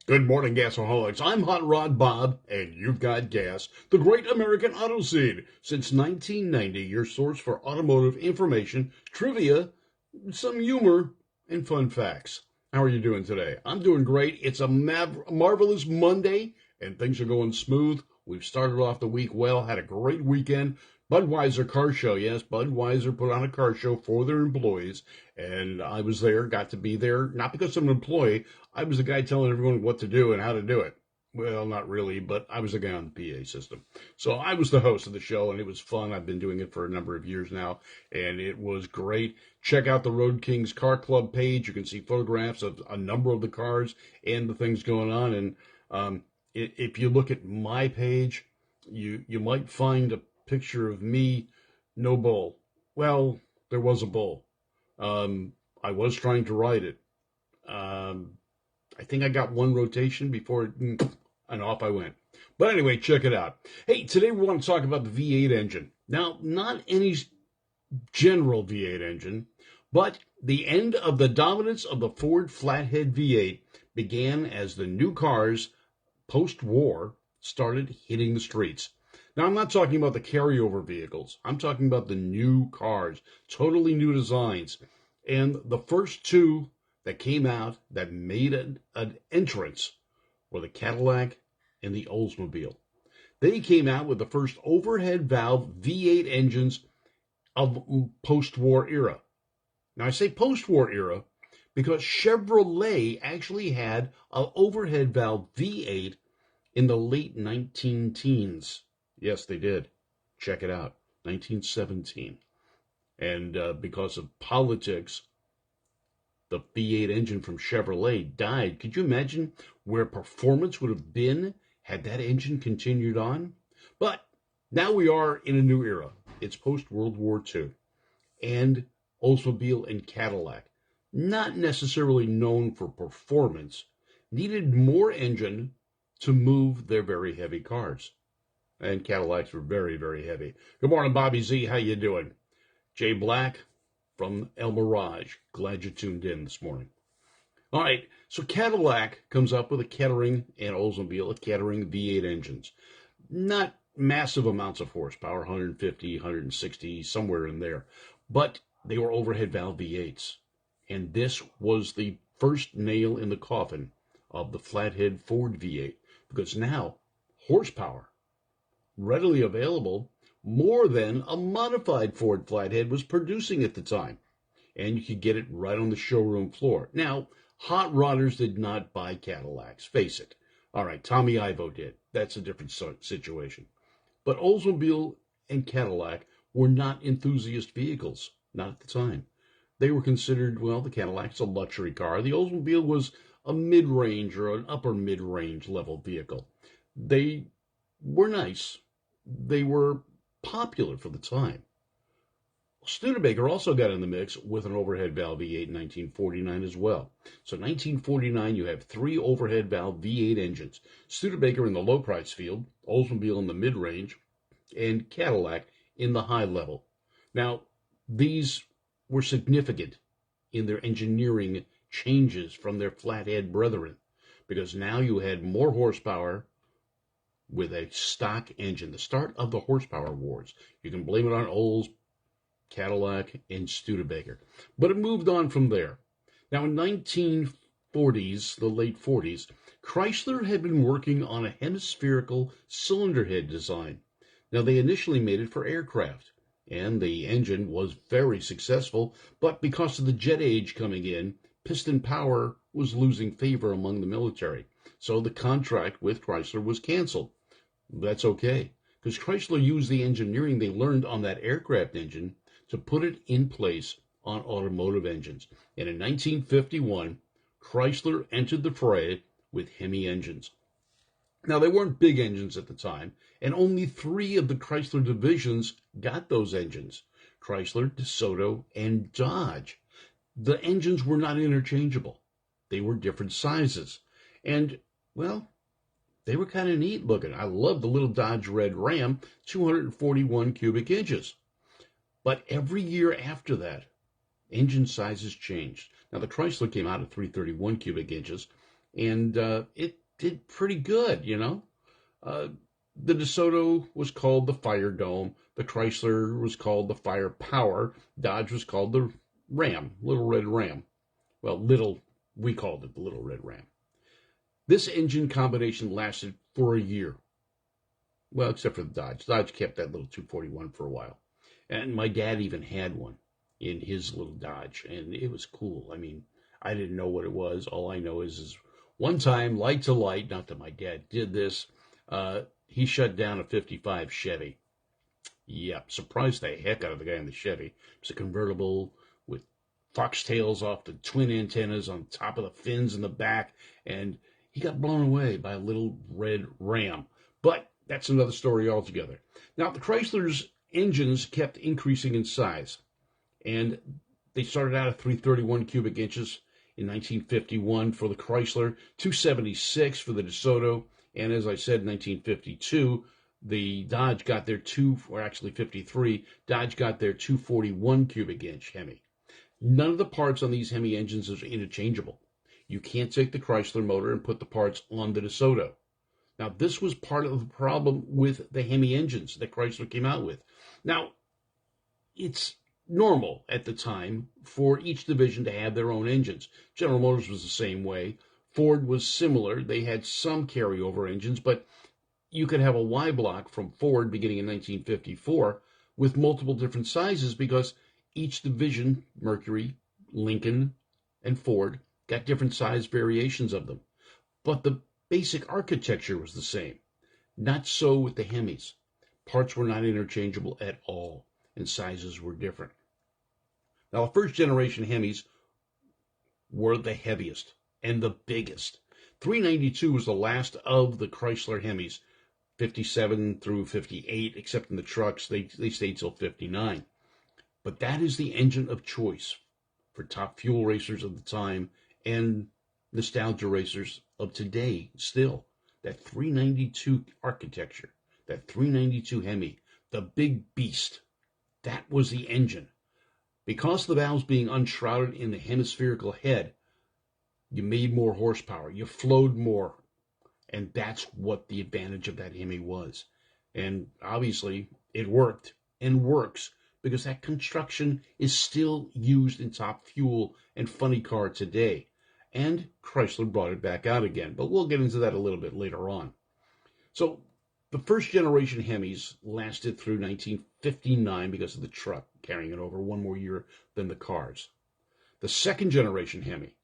Good morning, gasaholics. I'm Hot Rod Bob, and you've got gas. The Great American Auto Scene. Since 1990, your source for automotive information, trivia, some humor, and fun facts. How are you doing today? I'm doing great. It's a marvelous Monday, and things are going smooth. We've started off the week well, had a great weekend. Budweiser car show. Yes, Budweiser put on a car show for their employees, and I was there, got to be there, not because I'm an employee. I was the guy telling everyone what to do and how to do it. Well, not really, but I was the guy on the PA system. So I was the host of the show, and it was fun. I've been doing it for a number of years now, and it was great. Check out the Road Kings Car Club page. You can see photographs of a number of the cars and the things going on. And if you look at my page, you might find a picture of me, no bull. Well, there was a bull. I was trying to ride it. I think I got one rotation before and off I went. But anyway, check it out. Hey, today we want to talk about the V8 engine. Now, not any general V8 engine, but the end of the dominance of the Ford flathead V8 began as the new cars post-war started hitting the streets. Now, I'm not talking about the carryover vehicles. I'm talking about the new cars, totally new designs. And the first two that came out that made an entrance were the Cadillac and the Oldsmobile. They came out with the first overhead valve V8 engines of post-war era. Now, I say post-war era because Chevrolet actually had an overhead valve V8 in the late 19 teens. Yes, they did. Check it out. 1917. And because of politics, the V8 engine from Chevrolet died. Could you imagine where performance would have been had that engine continued on? But now we are in a new era. It's post-World War II. And Oldsmobile and Cadillac, not necessarily known for performance, needed more engine to move their very heavy cars. And Cadillacs were very, very heavy. Good morning, Bobby Z. How you doing? Jay Black from El Mirage. Glad you tuned in this morning. All right, so Cadillac comes up with a Kettering and Oldsmobile, a Kettering V8 engines. Not massive amounts of horsepower, 150, 160, somewhere in there. But they were overhead valve V8s. And this was the first nail in the coffin of the flathead Ford V8. Because now, horsepower, readily available, more than a modified Ford flathead was producing at the time. And you could get it right on the showroom floor. Now, hot rodders did not buy Cadillacs, face it. All right, Tommy Ivo did. That's a different situation. But Oldsmobile and Cadillac were not enthusiast vehicles, not at the time. They were considered, well, the Cadillac's a luxury car. The Oldsmobile was a mid-range or an upper mid-range level vehicle. They were nice. They were popular for the time. Studebaker also got in the mix with an overhead valve V8 in 1949 as well. So 1949, you have three overhead valve V8 engines. Studebaker in the low price field, Oldsmobile in the mid-range, and Cadillac in the high level. Now, these were significant in their engineering changes from their flathead brethren, because now you had more horsepower with a stock engine, the start of the horsepower wars. You can blame it on Olds, Cadillac, and Studebaker. But it moved on from there. Now, in 1940s, the late 40s, Chrysler had been working on a hemispherical cylinder head design. Now, they initially made it for aircraft, and the engine was very successful, but because of the jet age coming in, piston power was losing favor among the military. So the contract with Chrysler was canceled. That's okay, because Chrysler used the engineering they learned on that aircraft engine to put it in place on automotive engines. And in 1951, Chrysler entered the fray with Hemi engines. Now, they weren't big engines at the time, and only three of the Chrysler divisions got those engines: Chrysler, DeSoto, and Dodge. The engines were not interchangeable. They were different sizes. And, well, they were kind of neat looking. I love the little Dodge Red Ram, 241 cubic inches. But every year after that, engine sizes changed. Now, the Chrysler came out at 331 cubic inches. and it did pretty good, The DeSoto was called the Fire Dome. The Chrysler was called the Fire Power. Dodge was called the Ram, Little Red Ram. Well, we called it the Little Red Ram. This engine combination lasted for a year. Well, except for the Dodge. Dodge kept that little 241 for a while. And my dad even had one in his little Dodge, and it was cool. I mean, I didn't know what it was. All I know is one time, light to light, not that my dad did this, he shut down a 55 Chevy. Yep, surprised the heck out of the guy in the Chevy. It was a convertible with foxtails off the twin antennas on top of the fins in the back, and he got blown away by a little red Ram. But that's another story altogether. Now, the Chrysler's engines kept increasing in size, and they started out at 331 cubic inches in 1951 for the Chrysler, 276 for the DeSoto, and as I said, in 1952, the Dodge got their 53, Dodge got their 241 cubic inch Hemi. None of the parts on these Hemi engines is interchangeable. You can't take the Chrysler motor and put the parts on the DeSoto. Now, this was part of the problem with the Hemi engines that Chrysler came out with. Now, it's normal at the time for each division to have their own engines. General Motors was the same way. Ford was similar. They had some carryover engines, but you could have a Y block from Ford beginning in 1954 with multiple different sizes because each division, Mercury, Lincoln, and Ford, got different size variations of them. But the basic architecture was the same. Not so with the Hemis. Parts were not interchangeable at all, and sizes were different. Now, the first generation Hemis were the heaviest and the biggest. 392 was the last of the Chrysler Hemis, 57 through 58, except in the trucks, they stayed till 59. But that is the engine of choice for top fuel racers of the time and nostalgia racers of today still. That 392 architecture, that 392 Hemi, the big beast, that was the engine. Because the valves being unshrouded in the hemispherical head, you made more horsepower, you flowed more, and that's what the advantage of that Hemi was. And obviously, it worked and works because that construction is still used in top fuel and funny car today. And Chrysler brought it back out again, but we'll get into that a little bit later on. So the first generation Hemis lasted through 1959 because of the truck carrying it over one more year than the cars. The second generation Hemi,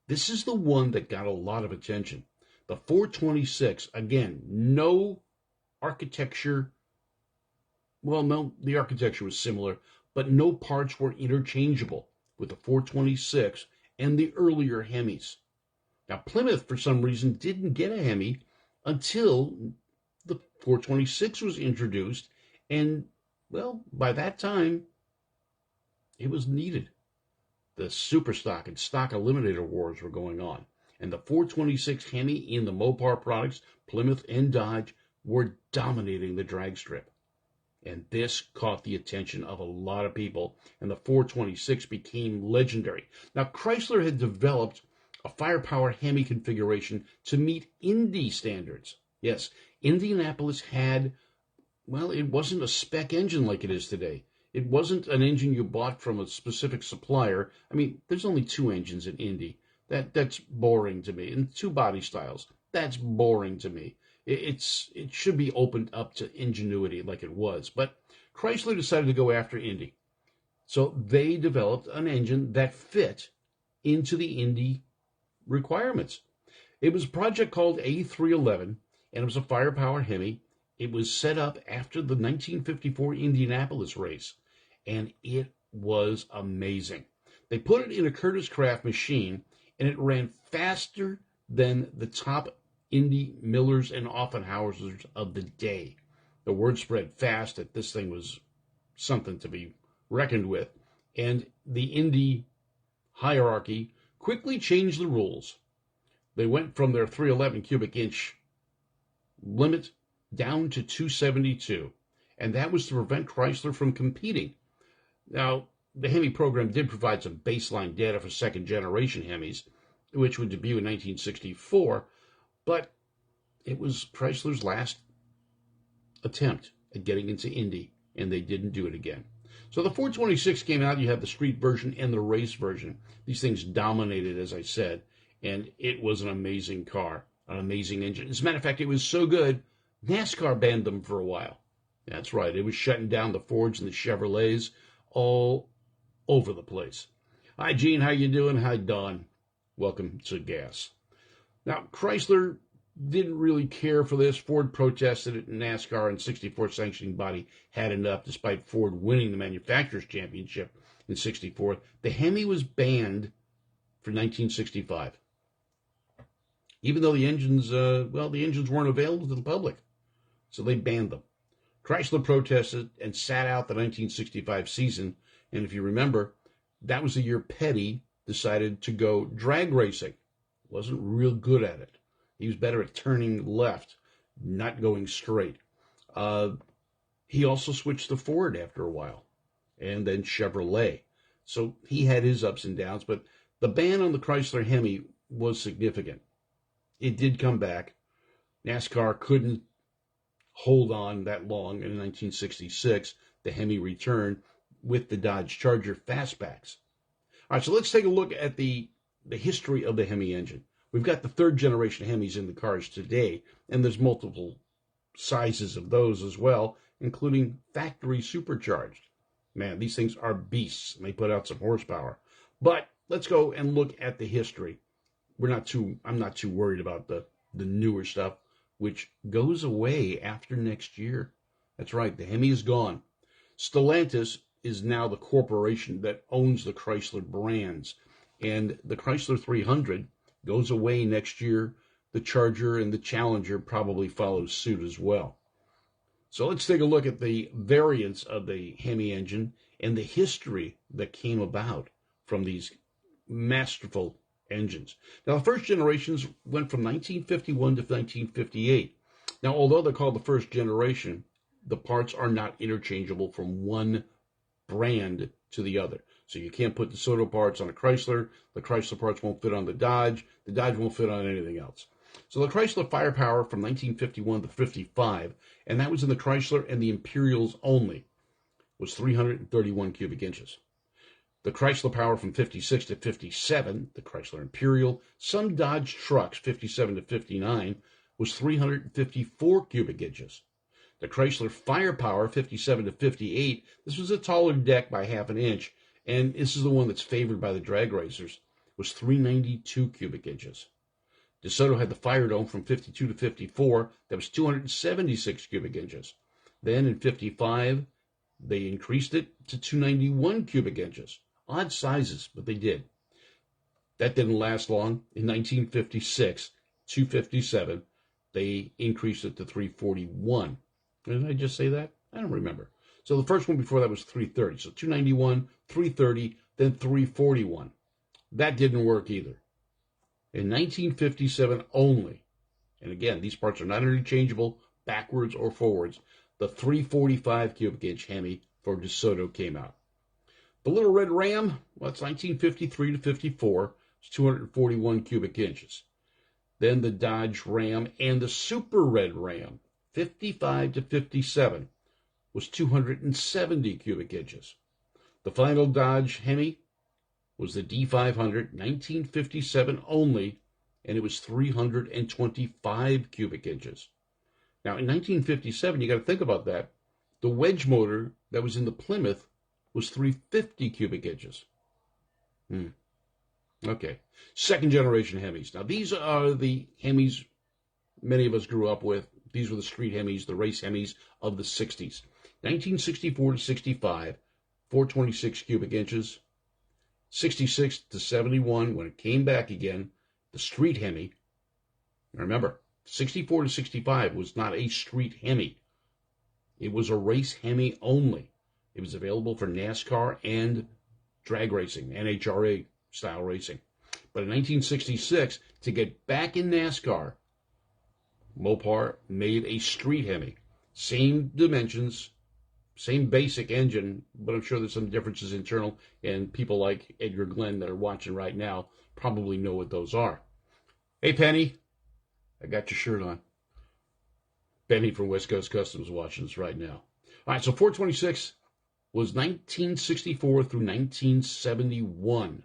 this is the one that got a lot of attention. The 426, again, no architecture. Well, no, the architecture was similar, but no parts were interchangeable with the 426 and the earlier Hemis. Now, Plymouth, for some reason, didn't get a Hemi until the 426 was introduced, and, well, by that time, it was needed. The super stock and stock eliminator wars were going on, and the 426 Hemi in the Mopar products, Plymouth and Dodge, were dominating the drag strip. And this caught the attention of a lot of people, and the 426 became legendary. Now, Chrysler had developed a firepower Hemi configuration to meet Indy standards. Yes, Indianapolis had, well, it wasn't a spec engine like it is today. It wasn't an engine you bought from a specific supplier. I mean, there's only two engines in Indy. That's boring to me. And two body styles. That's boring to me. It should be opened up to ingenuity like it was. But Chrysler decided to go after Indy. So they developed an engine that fit into the Indy requirements. It was a project called A311, and it was a firepower Hemi. It was set up after the 1954 Indianapolis race, and it was amazing. They put it in a Curtis Craft machine, and it ran faster than the top Indy Millers and Offenhausers of the day. The word spread fast that this thing was something to be reckoned with, and the Indy hierarchy quickly changed the rules. They went from their 311 cubic inch limit down to 272, and that was to prevent Chrysler from competing. Now, the Hemi program did provide some baseline data for second-generation Hemis, which would debut in 1964, but it was Chrysler's last attempt at getting into Indy, and they didn't do it again. So the 426 came out. You have the street version and the race version. These things dominated, as I said, and it was an amazing car, an amazing engine. As a matter of fact, it was so good, NASCAR banned them for a while. That's right. It was shutting down the Fords and the Chevrolets all over the place. Hi, Gene. How you doing? Hi, Don. Welcome to GAAS. Now, Chrysler didn't really care for this. Ford protested it, and NASCAR and 64 sanctioning body had enough, despite Ford winning the Manufacturers' Championship in 64. The Hemi was banned for 1965. Even though the engines, the engines weren't available to the public, so they banned them. Chrysler protested and sat out the 1965 season, and if you remember, that was the year Petty decided to go drag racing. Wasn't real good at it. He was better at turning left, not going straight. He also switched to Ford after a while, and then Chevrolet. So he had his ups and downs, but the ban on the Chrysler Hemi was significant. It did come back. NASCAR couldn't hold on that long. In 1966, the Hemi returned with the Dodge Charger fastbacks. All right, so let's take a look at the history of the Hemi engine. We've got the third generation Hemis in the cars today, and there's multiple sizes of those as well, including factory supercharged. Man, these things are beasts, and they put out some horsepower. But let's go and look at the history. I'm not too worried about the newer stuff, which goes away after next year. That's right, the Hemi is gone. Stellantis is now the corporation that owns the Chrysler brands, and the Chrysler 300 goes away next year. The Charger and the Challenger probably follow suit as well. So let's take a look at the variants of the Hemi engine and the history that came about from these masterful engines. Now, the first generations went from 1951 to 1958. Now, although they're called the first generation, the parts are not interchangeable from one brand to the other. So you can't put DeSoto parts on a Chrysler. The Chrysler parts won't fit on the Dodge. The Dodge won't fit on anything else. So the Chrysler firepower from 1951 to 55, and that was in the Chrysler and the Imperials only, was 331 cubic inches. The Chrysler power from 56 to 57, the Chrysler Imperial, some Dodge trucks, 57 to 59, was 354 cubic inches. The Chrysler firepower, 57 to 58, this was a taller deck by half an inch, and this is the one that's favored by the drag racers, was 392 cubic inches. DeSoto had the Fire Dome from 52 to 54, that was 276 cubic inches. Then in 55, they increased it to 291 cubic inches. Odd sizes, but they did. That didn't last long. In 1956, 257, they increased it to 341. Did I just say that? I don't remember. So the first one before that was 330. So 291, 330, then 341. That didn't work either. In 1957 only, and again, these parts are not interchangeable backwards or forwards, the 345 cubic inch Hemi for DeSoto came out. The Little Red Ram, well, it's 1953 to 54, it's 241 cubic inches. Then the Dodge Ram and the Super Red Ram, 55 to 57, was 270 cubic inches. The final Dodge Hemi was the D500, 1957 only, and it was 325 cubic inches. Now, in 1957, you got to think about that. The wedge motor that was in the Plymouth was 350 cubic inches. Okay. Second generation Hemis. Now, these are the Hemis many of us grew up with. These were the street Hemis, the race Hemis of the 60s. 1964 to 65, 426 cubic inches. 66 to 71, when it came back again, the street Hemi. Now remember, 64 to 65 was not a street Hemi. It was a race Hemi only. It was available for NASCAR and drag racing, NHRA style racing. But in 1966, to get back in NASCAR, Mopar made a street Hemi. Same dimensions, same basic engine, but I'm sure there's some differences internal, and people like Edgar Glenn that are watching right now probably know what those are. Hey, Penny, I got your shirt on. Benny from West Coast Customs watching us right now. All right, so 426 was 1964 through 1971.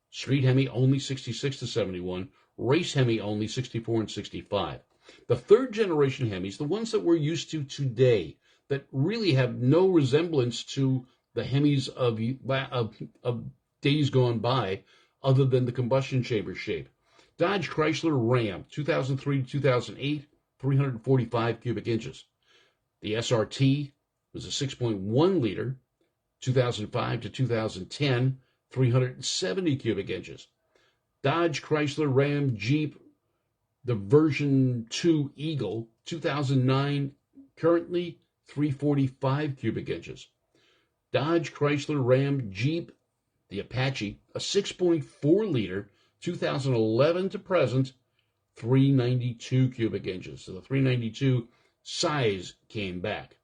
Street Hemi only 66 to 71. Race Hemi only 64 and 65. The third generation Hemis, the ones that we're used to today, that really have no resemblance to the Hemis of days gone by, other than the combustion chamber shape. Dodge Chrysler Ram, 2003 to 2008, 345 cubic inches. The SRT was a 6.1 liter, 2005 to 2010, 370 cubic inches. Dodge Chrysler Ram Jeep, the version 2 Eagle, 2009, currently 345 cubic inches. Dodge Chrysler Ram Jeep, the Apache, a 6.4 liter, 2011 to present, 392 cubic inches. So the 392 size came back.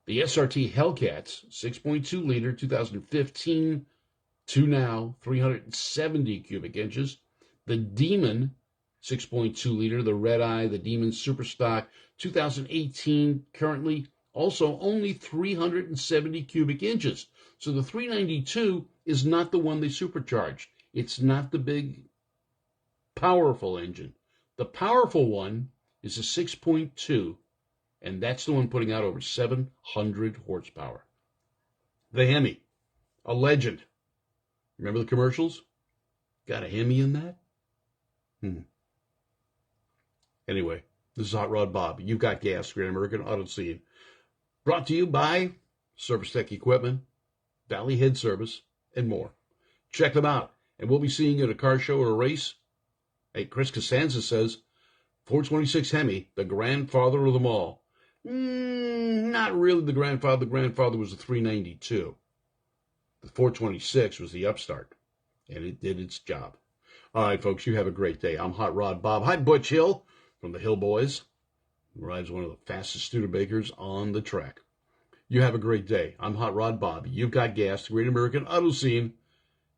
The SRT Hellcats, 6.2 liter, 2015 to now, 370 cubic inches. The Demon, 6.2 liter, the Red Eye, the Demon Superstock, 2018, currently also only 370 cubic inches. So the 392 is not the one they supercharged. It's not the big, powerful engine. The powerful one is a 6.2, and that's the one putting out over 700 horsepower. The Hemi, a legend. Remember the commercials? Got a Hemi in that? Anyway, this is Hot Rod Bob. You've got gas, Great American Auto Scene. Brought to you by Service Tech Equipment, Valley Head Service, and more. Check them out, and we'll be seeing you at a car show or a race. Hey, Chris Costanza says, 426 Hemi, the grandfather of them all. Not really the grandfather. The grandfather was the 392. The 426 was the upstart, and it did its job. All right, folks, you have a great day. I'm Hot Rod Bob. Hi, Butch Hill from the Hill Boys. Rides one of the fastest Studebakers on the track. You have a great day. I'm Hot Rod Bob. You've got gas, Great American Auto Scene.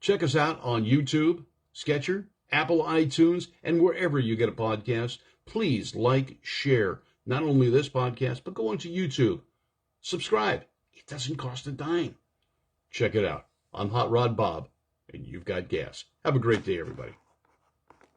Check us out on YouTube, Sketcher, Apple iTunes, and wherever you get a podcast. Please like, share, not only this podcast, but go onto YouTube. Subscribe. It doesn't cost a dime. Check it out. I'm Hot Rod Bob, and you've got gas. Have a great day, everybody.